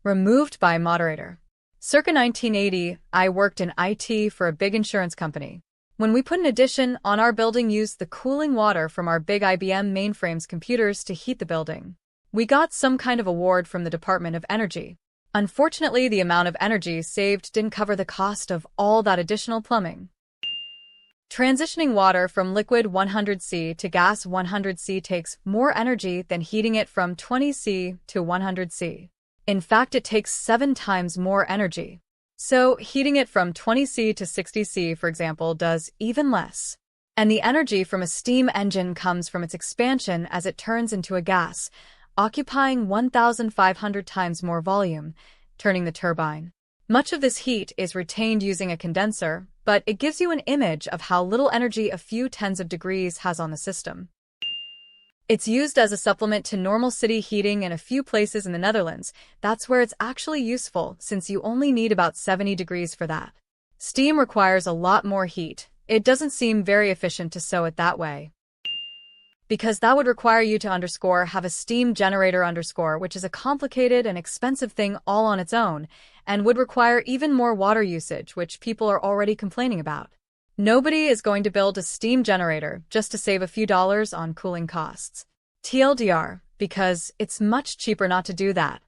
Removed by moderator. Circa 1980, I worked in IT for a big insurance company. When we put an addition on our building, used the cooling water from our big IBM mainframes computers to heat the building. We got some kind of award from the Department of Energy. Unfortunately, the amount of energy saved didn't cover the cost of all that additional plumbing. Transitioning water from liquid 100C to gas 100C takes more energy than heating it from 20C to 100C. In fact, it takes 7 times more energy. So, heating it from 20C to 60C, for example, does even less. And the energy from a steam engine comes from its expansion as it turns into a gas, occupying 1,500 times more volume, turning the turbine. Much of this heat is retained using a condenser, but it gives you an image of how little energy a few tens of degrees has on the system. It's used as a supplement to normal city heating in a few places in the Netherlands. That's where it's actually useful, since you only need about 70 degrees for that. Steam requires a lot more heat. It doesn't seem very efficient to sew it that way, because that would require you to have a steam generator, which is a complicated and expensive thing all on its own, and would require even more water usage, which people are already complaining about. Nobody is going to build a steam generator just to save a few dollars on cooling costs. TLDR, because it's much cheaper not to do that.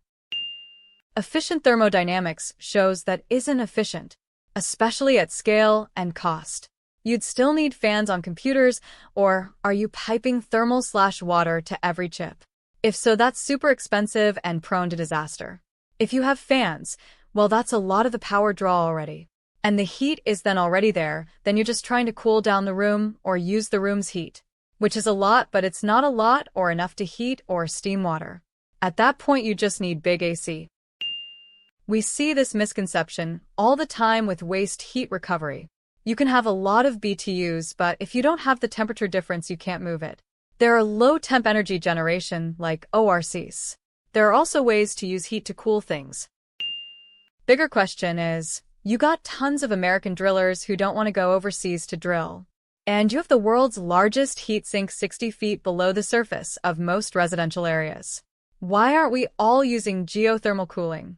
Efficient thermodynamics shows that isn't efficient, especially at scale and cost. You'd still need fans on computers, or are you piping thermal/water to every chip? If so, that's super expensive and prone to disaster. If you have fans, well, that's a lot of the power draw already. And the heat is then already there, then you're just trying to cool down the room or use the room's heat, which is a lot, but it's not a lot or enough to heat or steam water. At that point, you just need big AC. We see this misconception all the time with waste heat recovery. You can have a lot of BTUs, but if you don't have the temperature difference, you can't move it. There are low-temp energy generation, like ORCs. There are also ways to use heat to cool things. Bigger question is, you got tons of American drillers who don't want to go overseas to drill. And you have the world's largest heat sink 60 feet below the surface of most residential areas. Why aren't we all using geothermal cooling?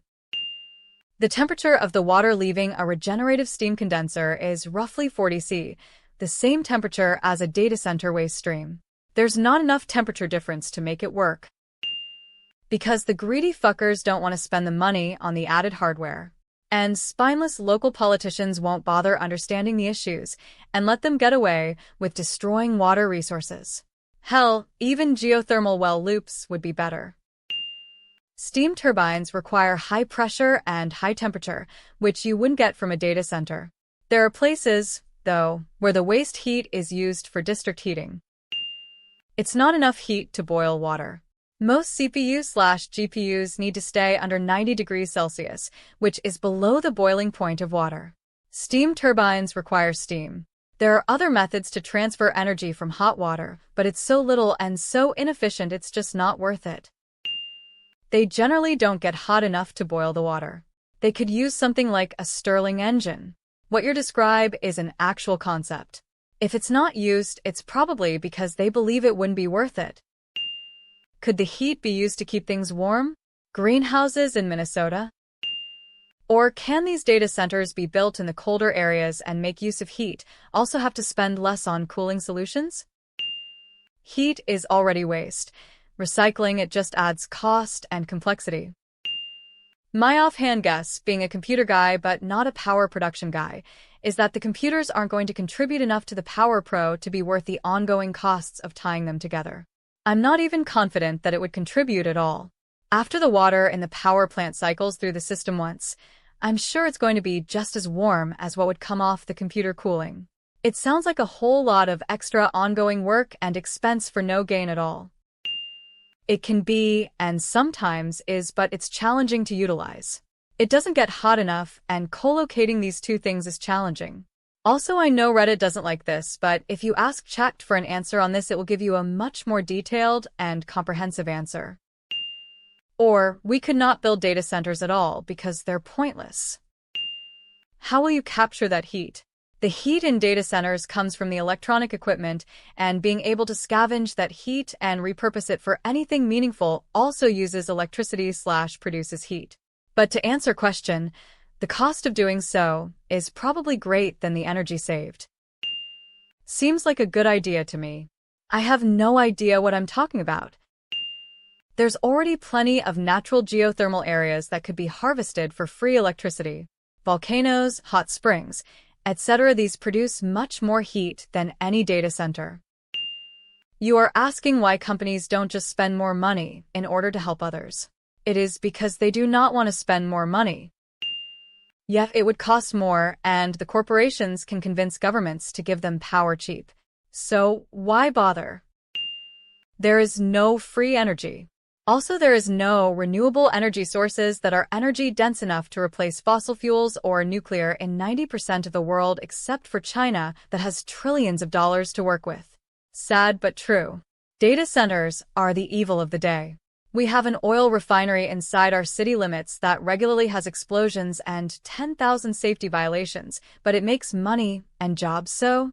The temperature of the water leaving a regenerative steam condenser is roughly 40 C, the same temperature as a data center waste stream. There's not enough temperature difference to make it work, because the greedy fuckers don't want to spend the money on the added hardware. And spineless local politicians won't bother understanding the issues and let them get away with destroying water resources. Hell, even geothermal well loops would be better. Steam turbines require high pressure and high temperature, which you wouldn't get from a data center. There are places, though, where the waste heat is used for district heating. It's not enough heat to boil water. Most CPUs/GPUs need to stay under 90 degrees Celsius, which is below the boiling point of water. Steam turbines require steam. There are other methods to transfer energy from hot water, but it's so little and so inefficient it's just not worth it. They generally don't get hot enough to boil the water. They could use something like a Stirling engine. What you describe is an actual concept. If it's not used, it's probably because they believe it wouldn't be worth it. Could the heat be used to keep things warm? Greenhouses in Minnesota? Or can these data centers be built in the colder areas and make use of heat, also have to spend less on cooling solutions? Heat is already waste. Recycling it just adds cost and complexity. My offhand guess, being a computer guy but not a power production guy, is that the computers aren't going to contribute enough to the power pro to be worth the ongoing costs of tying them together. I'm not even confident that it would contribute at all. After the water in the power plant cycles through the system once, I'm sure it's going to be just as warm as what would come off the computer cooling. It sounds like a whole lot of extra ongoing work and expense for no gain at all. It can be, and sometimes is, but it's challenging to utilize. It doesn't get hot enough, and co-locating these two things is challenging. Also, I know Reddit doesn't like this, but if you ask Chat for an answer on this, it will give you a much more detailed and comprehensive answer. Or, we could not build data centers at all because they're pointless. How will you capture that heat? The heat in data centers comes from the electronic equipment, and being able to scavenge that heat and repurpose it for anything meaningful also uses electricity/produces heat. But to answer question, the cost of doing so is probably greater than the energy saved. Seems like a good idea to me. I have no idea what I'm talking about. There's already plenty of natural geothermal areas that could be harvested for free electricity. Volcanoes, hot springs, etc. These produce much more heat than any data center. You are asking why companies don't just spend more money in order to help others. It is because they do not want to spend more money. Yet it would cost more, and the corporations can convince governments to give them power cheap. So why bother? There is no free energy. Also, there is no renewable energy sources that are energy dense enough to replace fossil fuels or nuclear in 90% of the world except for China that has trillions of dollars to work with. Sad but true. Data centers are the evil of the day. We have an oil refinery inside our city limits that regularly has explosions and 10,000 safety violations, but it makes money and jobs so?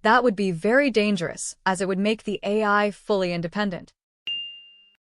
That would be very dangerous, as it would make the AI fully independent.